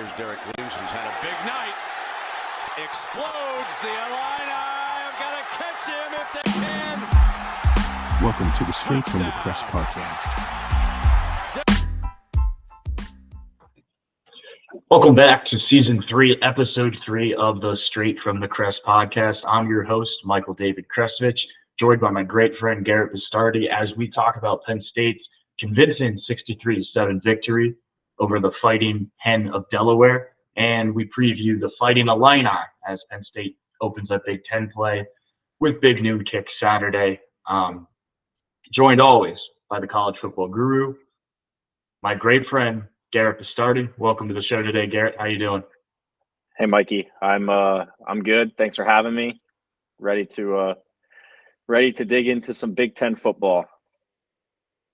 Here's Derek Williams, who's had a big night. Explodes the Illini. I've got to catch him if they can. Welcome to the Straight from the Crest podcast. Welcome back to Season 3, Episode 3 of the Straight from the Crest podcast. I'm your host, Michael David Krestovich, joined by my great friend Garrett Bastardi as we talk about Penn State's convincing 63-7 victory over the Fighting Hen of Delaware, and we preview the Fighting Illini as Penn State opens up Big Ten play with big noon kick Saturday. Joined always by the college football guru, my great friend Garrett Bastardi. Welcome to the show today, Garrett. How you doing? Hey, Mikey. I'm good. Thanks for having me. Ready to dig into some Big Ten football.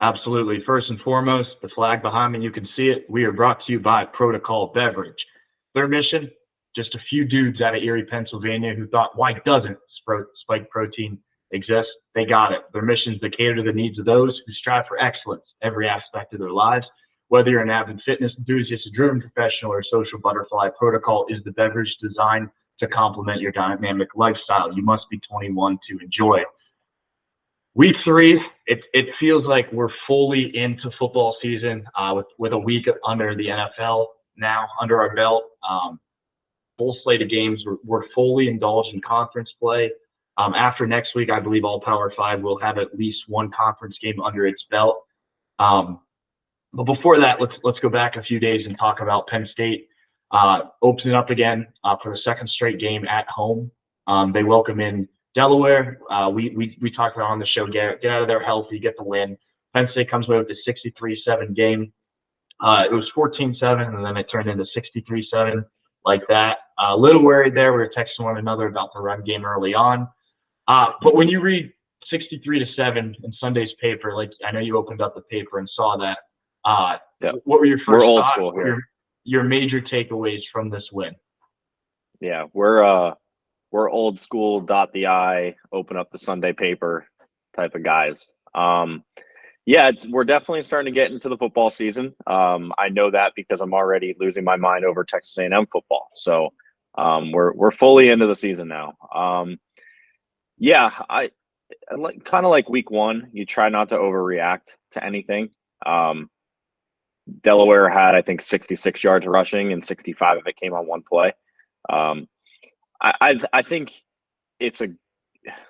Absolutely. First and foremost, the flag behind me, you can see it. We are brought to you by Protochol Beverage. Their mission, just a few dudes out of Erie, Pennsylvania who thought, why doesn't spike protein exist? They got it. Their mission is to cater to the needs of those who strive for excellence every aspect of their lives. Whether you're an avid fitness enthusiast, a driven professional, or a social butterfly, Protochol is the beverage designed to complement your dynamic lifestyle. You must be 21 to enjoy. Week 3, it feels like we're fully into football season with a week under the NFL now under our belt. Full slate of games. We're fully indulged in conference play. After next week, I believe all Power 5 will have at least one conference game under its belt. But before that, let's go back a few days and talk about Penn State opening up again for the second straight game at home. They welcome in Delaware. We talked about on the show, get out of there healthy, get the win. Penn State comes away with a 63-7 game. It was 14-7, and then it turned into 63-7 like that. A little worried there. We were texting one another about the run game early on. But when you read 63-7 in Sunday's paper, like I know you opened up the paper and saw that, what were your first old thoughts, school here. Your major takeaways from this win? Yeah, we're old school, dot the I, open up the Sunday paper type of guys. We're definitely starting to get into the football season. I know that because I'm already losing my mind over Texas A&M football. So we're fully into the season now. I kind of like week 1. You try not to overreact to anything. Delaware had, I think, 66 yards rushing, and 65 of it came on one play. I think it's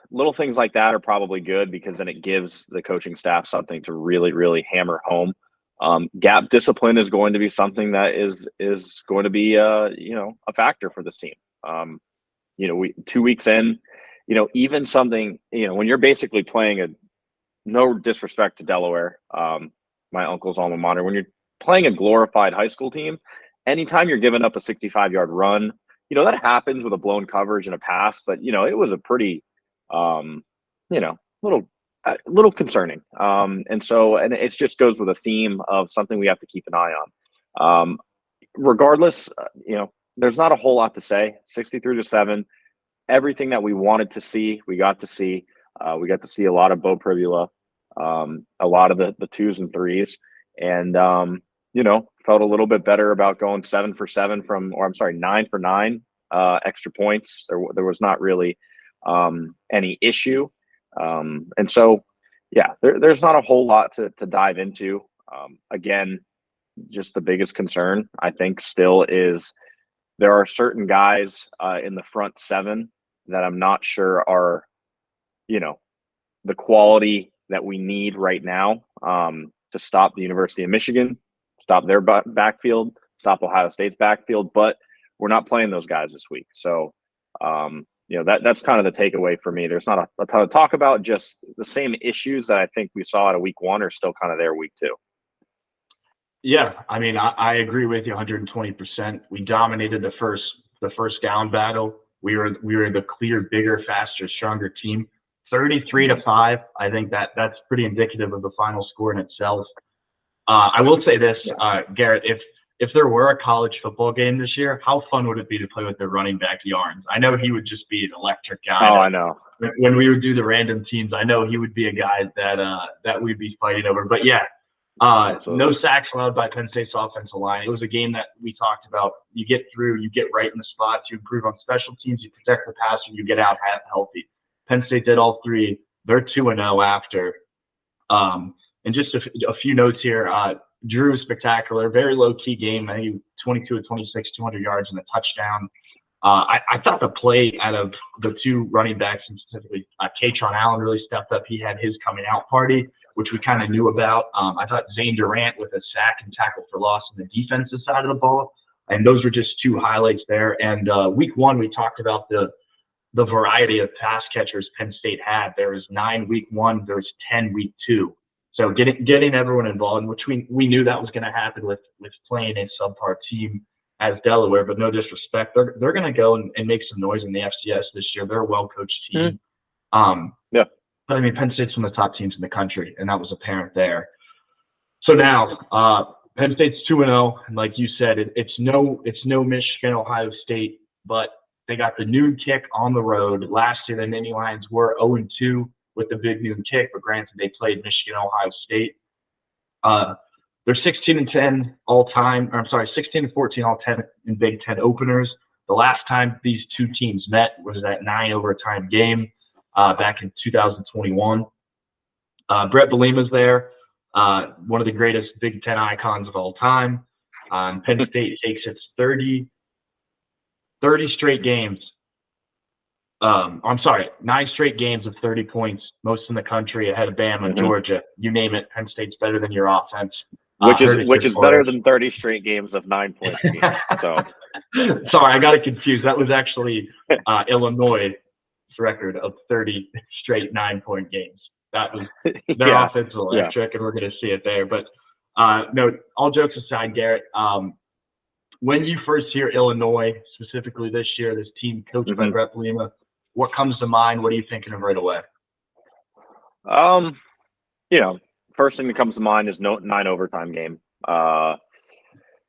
little things like that are probably good because then it gives the coaching staff something to really, really hammer home. Gap discipline is going to be something that is going to be a factor for this team. 2 weeks in, even something, when you're basically playing no disrespect to Delaware, my uncle's alma mater, when you're playing a glorified high school team, anytime you're giving up a 65-yard run, that happens with a blown coverage and a pass, but, it was a pretty, little concerning. And it just goes with a theme of something we have to keep an eye on. Regardless, there's not a whole lot to say. 63-7, everything that we wanted to see, we got to see. We got to see a lot of Bo Pribula, a lot of the 2s and 3s, and, felt a little bit better about going 7 for 9 for 9 extra points. There was not really any issue. And so, there's not a whole lot to dive into. Again, just the biggest concern, I think, still is there are certain guys in the front 7 that I'm not sure are, the quality that we need right now to stop the University of Michigan, stop their backfield, stop Ohio State's backfield, but we're not playing those guys this week. So, that's kind of the takeaway for me. There's not a ton of talk about, just the same issues that I think we saw at week 1 are still kind of there week 2. Yeah, I mean, I agree with you 120%. We dominated the first down battle. We were the clear, bigger, faster, stronger team. 33-5. I think that's pretty indicative of the final score in itself. I will say this, Garrett, if there were a college football game this year, how fun would it be to play with the running back Yarns? I know he would just be an electric guy. Oh, I know. When we would do the random teams, I know he would be a guy that we'd be fighting over. But yeah, No sacks allowed by Penn State's offensive line. It was a game that we talked about. You get through, you get right in the spots, you improve on special teams, you protect the passer, you get out healthy. Penn State did all three. They're 2-0 after. And just a few notes here. Drew was spectacular. Very low-key game. I think 22 of 26, 200 yards and a touchdown. I thought the play out of the two running backs, and specifically Katron Allen, really stepped up. He had his coming out party, which we kind of knew about. I thought Zane Durant with a sack and tackle for loss on the defensive side of the ball. And those were just two highlights there. And week one, we talked about the variety of pass catchers Penn State had. There was 9 week one, there was 10 week two. So getting everyone involved, which we knew that was going to happen with playing a subpar team as Delaware, but no disrespect. They're going to go and make some noise in the FCS this year. They're a well-coached team. Yeah. But I mean, Penn State's one of the top teams in the country, and that was apparent there. So now, Penn State's 2-0, and like you said, it's no Michigan, Ohio State, but they got the noon kick on the road. Last year, the Nittany Lions were 0-2 with the big noon kick, but granted, they played Michigan, Ohio State. They're 16-10 all time. Or I'm sorry, 16-14 all 10 in Big Ten openers. The last time these two teams met was that 9 overtime game back in 2021. Brett Bielema's there, one of the greatest Big Ten icons of all time. Penn State takes its 30 straight games. I'm sorry, 9 straight games of 30 points, most in the country, ahead of Bama, Georgia. You name it, Penn State's better than your offense. Which is better than 30 straight games of 9 points a game. So, sorry, I got it confused. That was actually Illinois' record of 30 straight 9-point games. That was their offense electric, and we're going to see it there. But no, all jokes aside, Garrett, when you first hear Illinois, specifically this year, this team coached by Brett Bielema, what comes to mind? What are you thinking of right away? First thing that comes to mind is 9 overtime game.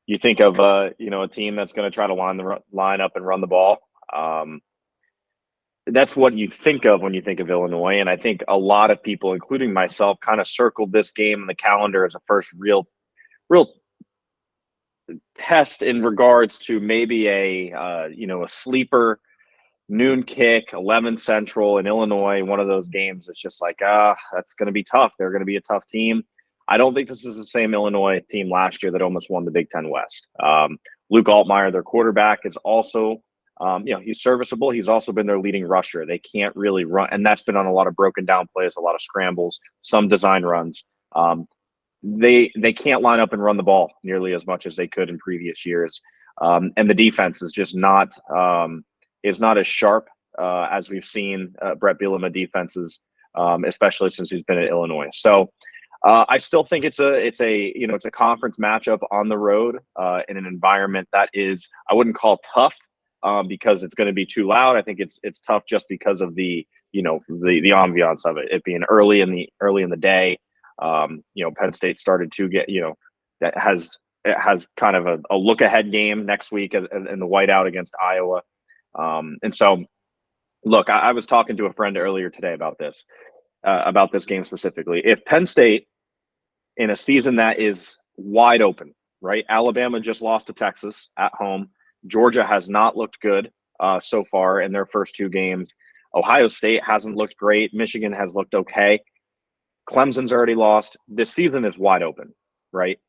You think of a team that's going to try to line up and run the ball. That's what you think of when you think of Illinois, and I think a lot of people, including myself, kind of circled this game in the calendar as a first real test in regards to maybe a sleeper noon kick, 11 Central in Illinois. One of those games that's just like, that's going to be tough. They're going to be a tough team. I don't think this is the same Illinois team last year that almost won the Big Ten West. Luke Altmaier, their quarterback, is also, he's serviceable. He's also been their leading rusher. They can't really run, and that's been on a lot of broken down plays, a lot of scrambles, some design runs. They can't line up and run the ball nearly as much as they could in previous years. And the defense is just not as sharp as we've seen Brett Bielema defenses, especially since he's been at Illinois. So I still think it's a conference matchup on the road in an environment that is, I wouldn't call tough because it's going to be too loud. I think it's tough just because of the ambiance of it being early in the day. Penn State started to get, that has kind of a look ahead game next week in the whiteout against Iowa. And so, look, I was talking to a friend earlier today about this game specifically. If Penn State, in a season that is wide open, right? Alabama just lost to Texas at home. Georgia has not looked good so far in their first 2 games. Ohio State hasn't looked great. Michigan has looked okay. Clemson's already lost. This season is wide open, right?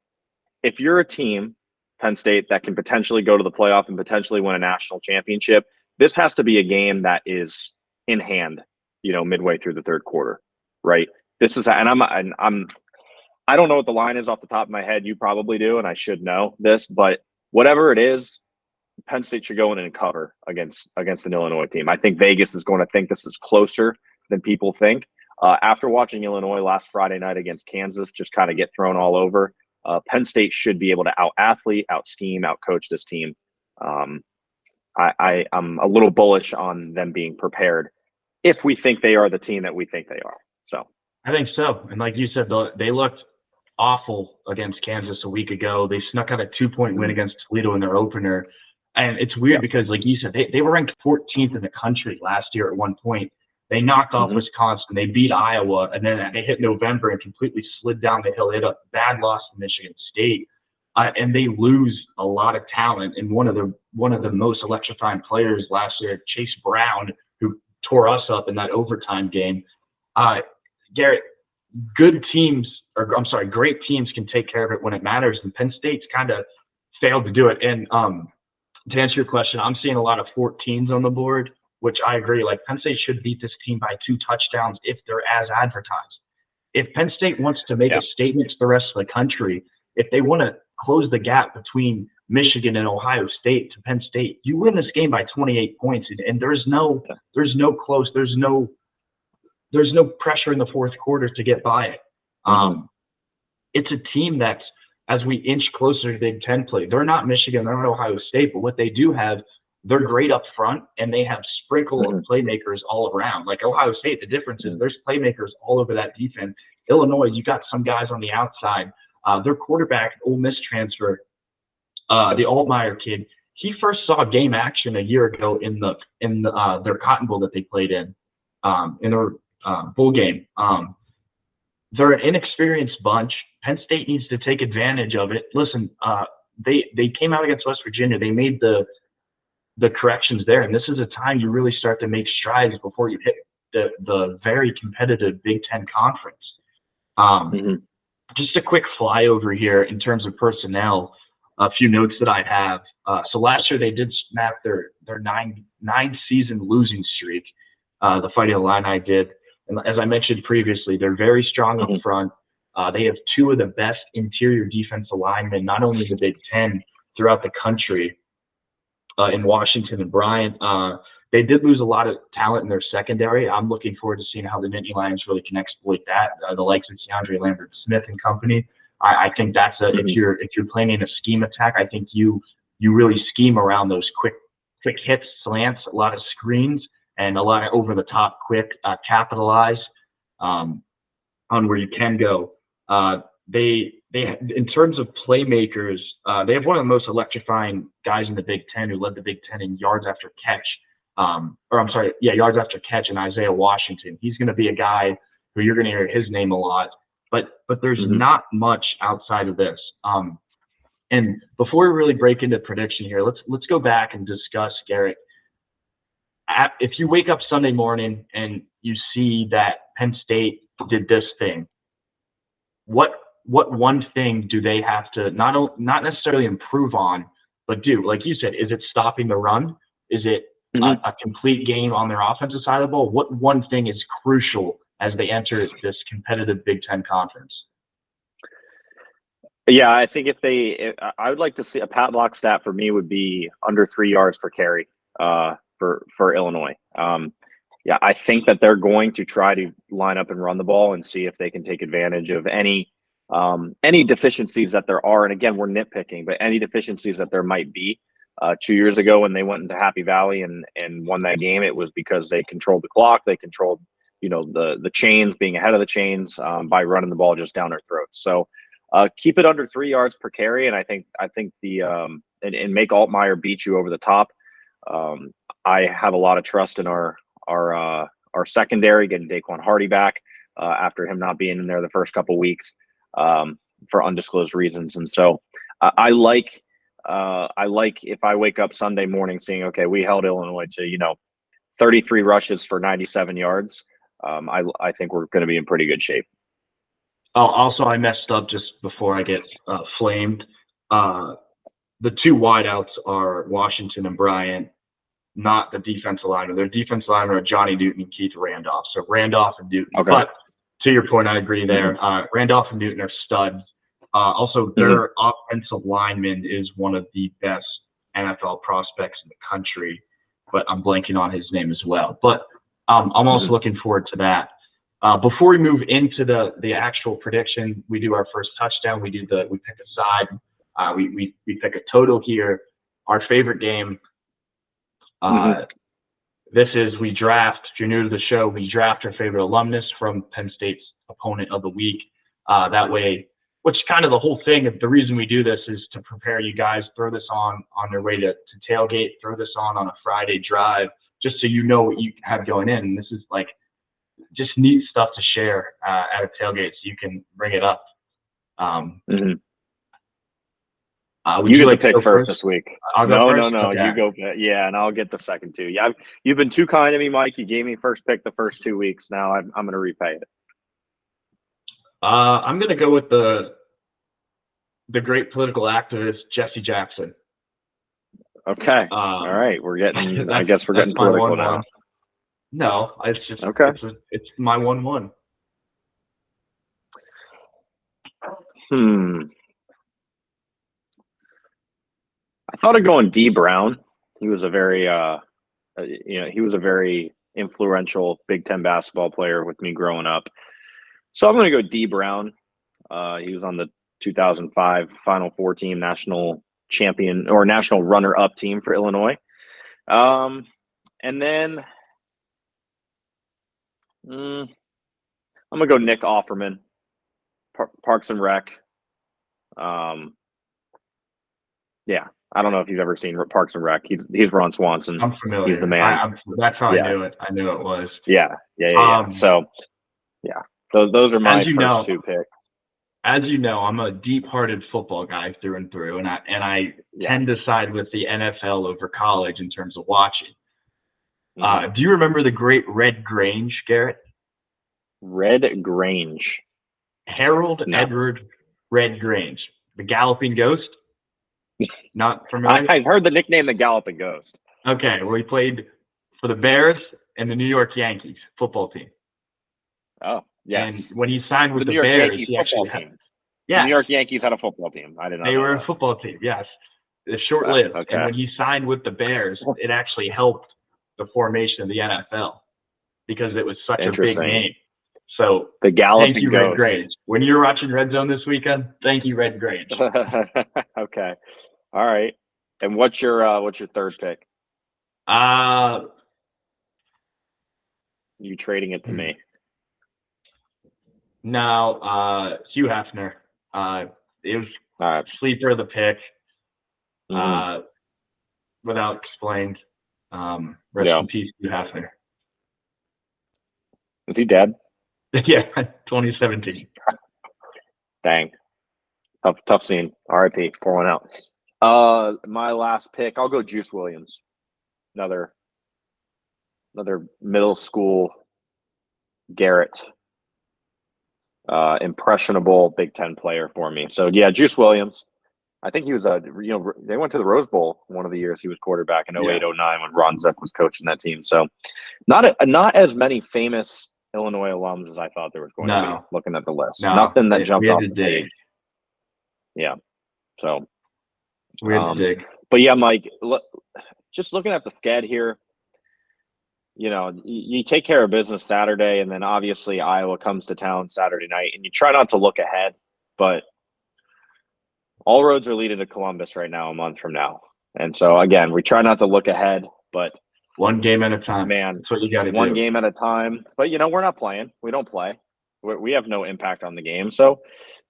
If you're a team, Penn State, that can potentially go to the playoff and potentially win a national championship, this has to be a game that is in hand, midway through the third quarter, right? This is, and I don't know what the line is off the top of my head. You probably do, and I should know this, but whatever it is, Penn State should go in and cover against an Illinois team. I think Vegas is going to think this is closer than people think. After watching Illinois last Friday night against Kansas just kind of get thrown all over, Penn State should be able to out-athlete, out-scheme, out-coach this team. I'm a little bullish on them being prepared if we think they are the team that we think they are. So I think so. And like you said, they looked awful against Kansas a week ago. They snuck out a 2-point win against Toledo in their opener. And it's weird because, like you said, they were ranked 14th in the country last year at one point. They knocked off Wisconsin. They beat Iowa, and then they hit November and completely slid down the hill. They had a bad loss to Michigan State, and they lose a lot of talent. And one of the most electrifying players last year, Chase Brown, who tore us up in that overtime game. Garrett, great teams can take care of it when it matters, and Penn State's kind of failed to do it. And to answer your question, I'm seeing a lot of 14s on the board, which I agree. Like, Penn State should beat this team by 2 touchdowns if they're as advertised. If Penn State wants to make a statement to the rest of the country, if they want to close the gap between Michigan and Ohio State to Penn State, you win this game by 28 points, and there's no pressure in the fourth quarter to get by it. It's a team that's, as we inch closer to Big Ten play, they're not Michigan, they're not Ohio State, but what they do have, they're great up front, and they have sprinkle of playmakers all around. Like Ohio State, the difference is there's playmakers all over that defense. Illinois, you got some guys on the outside. Their quarterback, Ole Miss transfer, the Altmaier kid, he first saw game action a year ago in their Cotton Bowl that they played in their bowl game. They're an inexperienced bunch. Penn State needs to take advantage of it. Listen, they came out against West Virginia. They made the corrections there, and this is a time you really start to make strides before you hit the very competitive Big Ten conference. Just a quick flyover here in terms of personnel. A few notes that I have. So last year they did snap their nine season losing streak. The Fighting Illini did. And as I mentioned previously, they're very strong up front. They have 2 of the best interior defensive linemen, not only in the Big Ten, throughout the country, in Washington and Bryant. They did lose a lot of talent in their secondary. I'm looking forward to seeing how the Nittany Lions really can exploit that. The likes of Keandre Lambert-Smith and company. I think that's if you're planning a scheme attack, I think you really scheme around those quick hits, slants, a lot of screens, and a lot of over the top quick capitalize on where you can go. They in terms of playmakers, they have one of the most electrifying guys in the Big Ten who led the Big Ten in yards after catch. Yards after catch, in Isaiah Washington. He's going to be a guy who you're going to hear his name a lot. But there's not much outside of this. And before we really break into prediction here, let's go back and discuss, Garrett. If you wake up Sunday morning and you see that Penn State did this thing, what one thing do they have to not necessarily improve on, but do? Like you said, is it stopping the run? Is it a complete game on their offensive side of the ball? What one thing is crucial as they enter this competitive Big Ten conference? Yeah, I think I would like to see a Pat Block stat for me would be under 3 yards per carry for Illinois. I think that they're going to try to line up and run the ball and see if they can take advantage of any deficiencies that there are. And again, we're nitpicking, but any deficiencies that there might be. 2 years ago when they went into Happy Valley and won that game, it was because they controlled the clock. They controlled, the chains, being ahead of the chains by running the ball just down their throats. So keep it under 3 yards per carry, and I think and make Altmaier beat you over the top. I have a lot of trust in our secondary, getting Daquan Hardy back after him not being in there the first couple weeks for undisclosed reasons, and so I like if I wake up Sunday morning seeing, okay, we held Illinois to 33 rushes for 97 yards. I think we're going to be in pretty good shape. Oh, also, I messed up just before I get flamed. The 2 wideouts are Washington and Bryant, not the defensive lineman. Their defensive linemen are Johnny Newton and Keith Randolph. So Randolph and Newton. Okay. But to your point, I agree there. Randolph and Newton are studs. Also, their offensive lineman is one of the best NFL prospects in the country, but I'm blanking on his name as well. But I'm also looking forward to that. Before we move into the actual prediction, we do our first touchdown. We pick a side. We pick a total here. Our favorite game. This is we draft. If you're new to the show, we draft our favorite alumnus from Penn State's opponent of the week. That way, which kind of the whole thing. The reason we do this is to prepare you guys. Throw this on their way to tailgate. Throw this on a Friday drive, just so you know what you have going in. And this is like just neat stuff to share at a tailgate, so you can bring it up. You Would you get like to to pick go first this week. I'll go first? No. Okay. You go. Yeah, and I'll get the second two. Yeah, you've been too kind to me, Mike. You gave me first pick the first 2 weeks. Now I'm going to repay it. I'm going to go with the great political activist Jesse Jackson. Okay. All right. We're getting. I guess we're getting my political now. 1-1. No, it's just Okay. It's my 1-1. I thought of going D Brown. He was a very, he was a very influential Big Ten basketball player with me growing up. So I'm going to go D Brown. He was on the 2005 Final Four team, national champion or national runner-up team for Illinois. And then I'm going to go Nick Offerman, Parks and Rec. Yeah, I don't know if you've ever seen Parks and Rec. He's Ron Swanson. I'm familiar. He's the man. That's how I knew it. I knew it was. Yeah. So, yeah, those are my first two picks. As you know, I'm a deep-hearted football guy through and through, and I tend to side with the NFL over college in terms of watching. Do you remember the great Red Grange, Garrett? Red Grange. Harold Edward Red Grange, the Galloping Ghost. Not familiar? I've heard the nickname the Galloping Ghost. Okay, well, he played for the Bears and the New York Yankees football team. Oh, yes. And when he signed with the New York Bears, Yankees he football actually team. Yeah, the New York Yankees had a football team. I didn't know. They were a football team, yes. It's short-lived. Okay. And when he signed with the Bears, it actually helped the formation of the NFL because it was such a big name. So the Galloping thank you, Ghost. Red Grange. When you're watching Red Zone this weekend, thank you, Red Grange. Okay. All right. And what's your third pick? You trading it to me? No, Hugh Hefner. It was sleeper of the pick. Without explained. Rest in peace, Hugh Hefner. Is he dead? Yeah, 2017. Dang. Tough scene. RIP. Pour one out. My last pick, I'll go Juice Williams. Another middle school Garrett. Impressionable Big Ten player for me. So yeah, Juice Williams. I think he was they went to the Rose Bowl one of the years he was quarterback in 08-09 when Ron Zepp was coaching that team. So not as many famous Illinois alums as I thought there was going to be looking at the list. Nothing that jumped off the page. Yeah. So we had to dig. But yeah, Mike, just looking at the sched here, you take care of business Saturday, and then obviously Iowa comes to town Saturday night, and you try not to look ahead, but all roads are leading to Columbus right now, a month from now. And so, again, we try not to look ahead, but one game at a time. Man, that's what you got to do. One game at a time. But, we're not playing. We don't play. We have no impact on the game. So,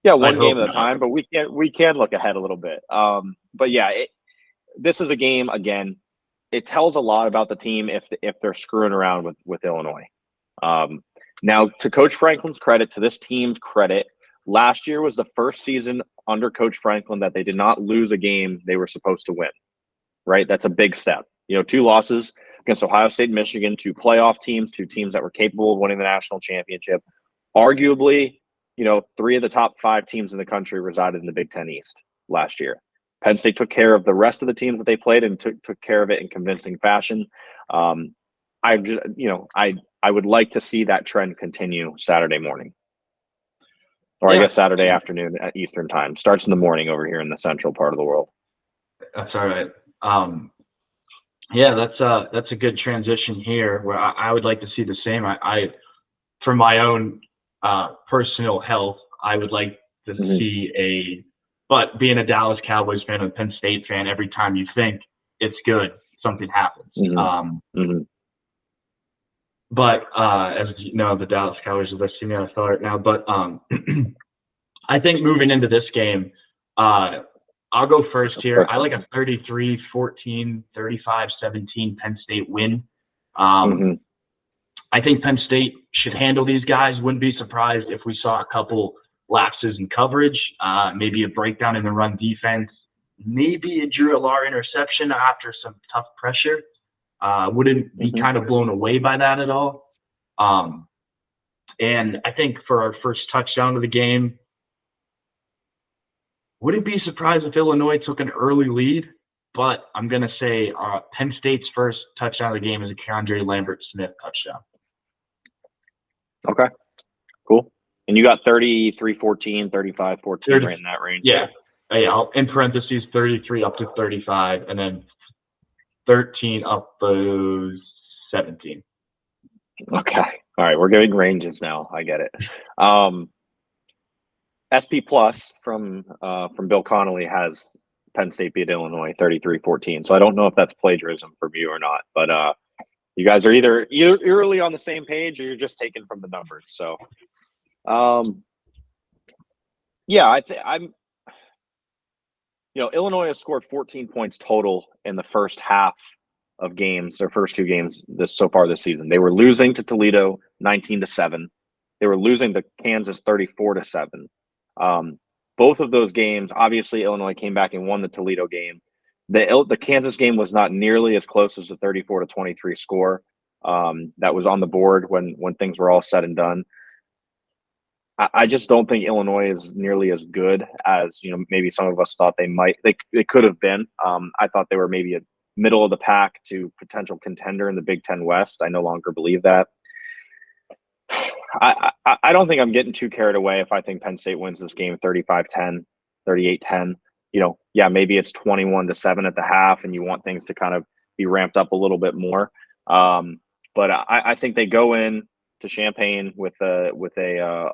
yeah, one game at a time, but we can look ahead a little bit. But, yeah, this is a game, again, it tells a lot about the team if they're screwing around with Illinois. Now, to Coach Franklin's credit, to this team's credit, last year was the first season under Coach Franklin that they did not lose a game they were supposed to win, right? That's a big step. 2 losses against Ohio State and Michigan, 2 playoff teams, 2 teams that were capable of winning the national championship. Arguably, 3 of the top 5 teams in the country resided in the Big Ten East last year. Penn State took care of the rest of the teams that they played and took care of it in convincing fashion. I would like to see that trend continue Saturday morning. Or I guess Saturday afternoon at Eastern time. Starts in the morning over here in the central part of the world. That's all right. Yeah, that's a good transition here where I would like to see the same. I for my own personal health, I would like to see but being a Dallas Cowboys fan and a Penn State fan, every time you think it's good, something happens. But as you know, the Dallas Cowboys are the best team in the NFL right now. But I think moving into this game, I'll go first here. I like a 33-14, 35-17 Penn State win. I think Penn State should handle these guys. Wouldn't be surprised if we saw a couple lapses in coverage, maybe a breakdown in the run defense, maybe a Drew Allar interception after some tough pressure. Wouldn't be kind of blown away by that at all. And I think for our first touchdown of the game, wouldn't be surprised if Illinois took an early lead, but I'm going to say Penn State's first touchdown of the game is a Keandre Lambert-Smith touchdown. Okay, cool. And you got 33-14, 35-14 right in that range. Yeah. Yeah, in parentheses, 33 up to 35, and then 13 up to 17. Okay. All right. We're getting ranges now. I get it. SP Plus from Bill Connolly has Penn State beat Illinois 33-14. So I don't know if that's plagiarism from you or not, but you guys are either eerily on the same page or you're just taken from the numbers. So, yeah, I'm. Illinois has scored 14 points total in the first half of games, their first two games so far this season. They were losing to Toledo 19-7. They were losing to Kansas 34-7. Both of those games, obviously, Illinois came back and won the Toledo game. The Kansas game was not nearly as close as the 34-23 score that was on the board when things were all said and done. I just don't think Illinois is nearly as good as maybe some of us thought they might. They could have been. I thought they were maybe a middle of the pack to potential contender in the Big Ten West. I no longer believe that. I don't think I'm getting too carried away if I think Penn State wins this game 35-10, 38-10. Yeah, maybe it's 21-7 at the half, and you want things to kind of be ramped up a little bit more. But I think they go in to Champaign with a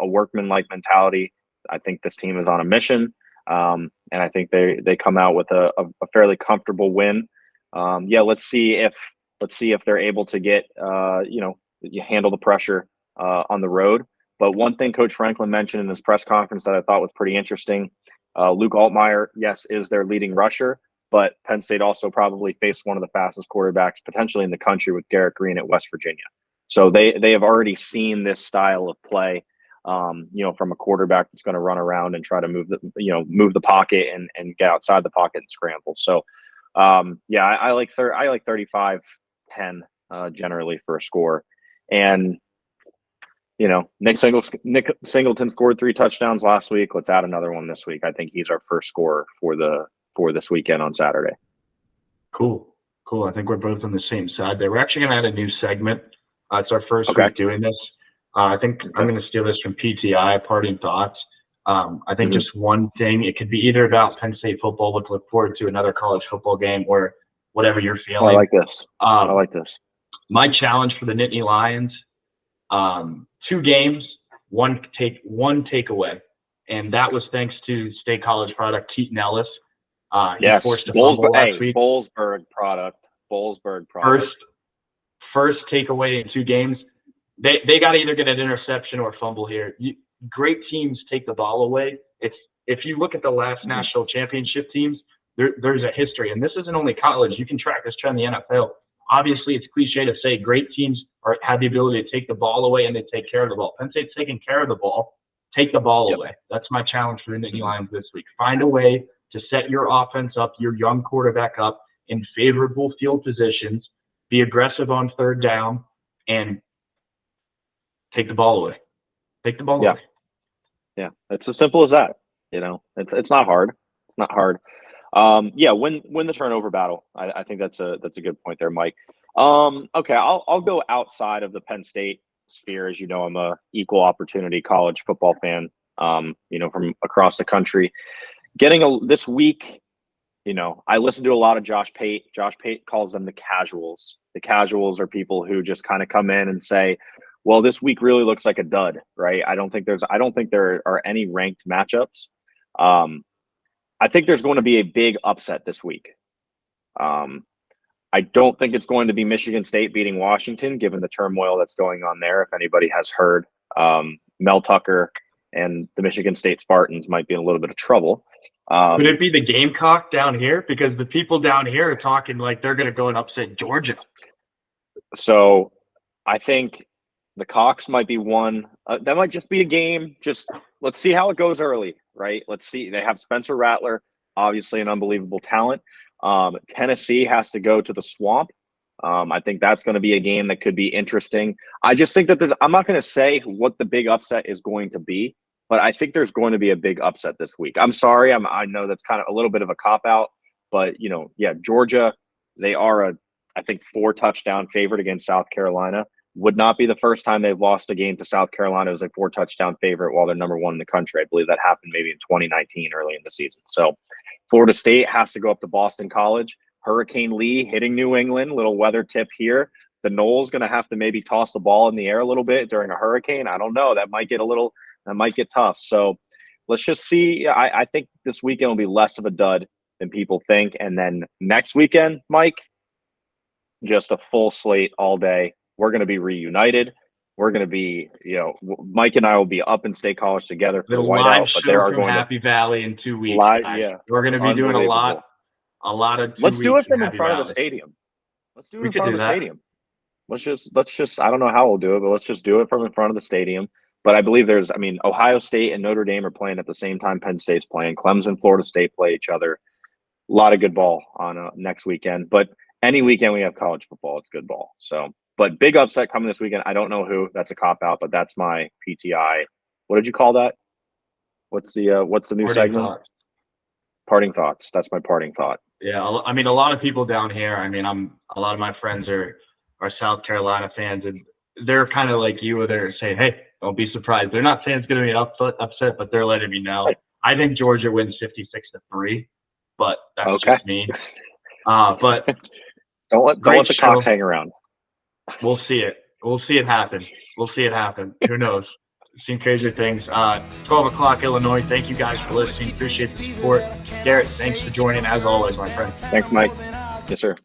workman-like mentality. I think this team is on a mission, and I think they come out with a fairly comfortable win. Let's see if they're able to get you handle the pressure on the road. But one thing Coach Franklin mentioned in his press conference that I thought was pretty interesting: Luke Altmaier, yes, is their leading rusher, but Penn State also probably faced one of the fastest quarterbacks potentially in the country with Garrett Green at West Virginia. So they have already seen this style of play, from a quarterback that's going to run around and try to move the pocket and get outside the pocket and scramble. So, I like 35-10 generally for a score. And Nick Singleton scored 3 touchdowns last week. Let's add another one this week. I think he's our first scorer for this weekend on Saturday. Cool. I think we're both on the same side there. We're actually going to add a new segment. It's our first week doing this. I think I'm going to steal this from PTI, Parting Thoughts. I think just one thing, it could be either about Penn State football, look forward to another college football game, or whatever you're feeling. I like this. My challenge for the Nittany Lions, 2 games, one takeaway. And that was thanks to State College product Keaton Ellis. He forced a fumble last week. Bollesburg product. First takeaway in 2 games. They got to either get an interception or fumble here. Great teams take the ball away. If you look at the last national championship teams, there's a history. And this isn't only college. You can track this trend in the NFL. Obviously, it's cliche to say great teams have the ability to take the ball away and they take care of the ball. Penn State's taking care of the ball. Take the ball away. That's my challenge for the Nittany Lions this week. Find a way to set your offense up, your young quarterback up in favorable field positions. Be aggressive on 3rd down and take the ball away. Take the ball away. Yeah, it's as simple as that. It's not hard. It's not hard. Win the turnover battle. I think that's a good point there, Mike. Okay, I'll go outside of the Penn State sphere. As you know, I'm a equal opportunity college football fan. From across the country. This week. I listen to a lot of Josh Pate. Josh Pate calls them the casuals. The casuals are people who just kind of come in and say, well, this week really looks like a dud, right? I don't think there are any ranked matchups. I think there's going to be a big upset this week. I don't think it's going to be Michigan State beating Washington, given the turmoil that's going on there. If anybody has heard, Mel Tucker and the Michigan State Spartans might be in a little bit of trouble. Could it be the Gamecock down here? Because the people down here are talking like they're going to go and upset Georgia. So I think The Cox might be one. That might just be a game. Just let's see how it goes early, right? Let's see. They have Spencer Rattler, obviously an unbelievable talent. Tennessee has to go to the Swamp. I think that's going to be a game that could be interesting. I just think that I'm not going to say what the big upset is going to be, but I think there's going to be a big upset this week. I'm sorry. I know that's kind of a little bit of a cop-out, but, Georgia, they are I think 4-touchdown favorite against South Carolina. Would not be the first time they've lost a game to South Carolina as a 4-touchdown favorite while they're number 1 in the country. I believe that happened maybe in 2019 early in the season. So Florida State has to go up to Boston College. Hurricane Lee hitting New England, little weather tip here. The Noles going to have to maybe toss the ball in the air a little bit during a hurricane. I don't know. That might get tough. So let's just see. I think this weekend will be less of a dud than people think. And then next weekend, Mike, just a full slate all day. We're going to be reunited. We're going to be, Mike and I will be up in State College together for The Whiteout. live But show there are from going Happy Valley in 2 weeks. live, guys. yeah. We're going to be doing a lot of. Let's do it from in Happy front of the Valley. stadium. Let's do it We in could front do of the that. stadium. Let's just. I don't know how we'll do it, but let's just do it from in front of the stadium. But I believe Ohio State and Notre Dame are playing at the same time Penn State's playing. Clemson, Florida State play each other. A lot of good ball on next weekend. But any weekend we have college football, it's good ball. So. But big upset coming this weekend. I don't know who. That's a cop-out, but that's my PTI. What did you call that? What's the new segment? Thoughts. Parting thoughts. That's my parting thought. Yeah, I mean, a lot of people down here. I mean, a lot of my friends are South Carolina fans, and they're kind of like you, where they're saying, "Hey, don't be surprised." They're not saying it's going to be an upset, but they're letting me know. I think Georgia wins 56-3, but that's just me. But don't let the Cox hang around. We'll see it. We'll see it happen. Who knows? Seen crazier things. 12 o'clock Illinois. Thank you guys for listening. Appreciate the support. Garrett, thanks for joining as always, my friend. Thanks, Mike. Yes, sir.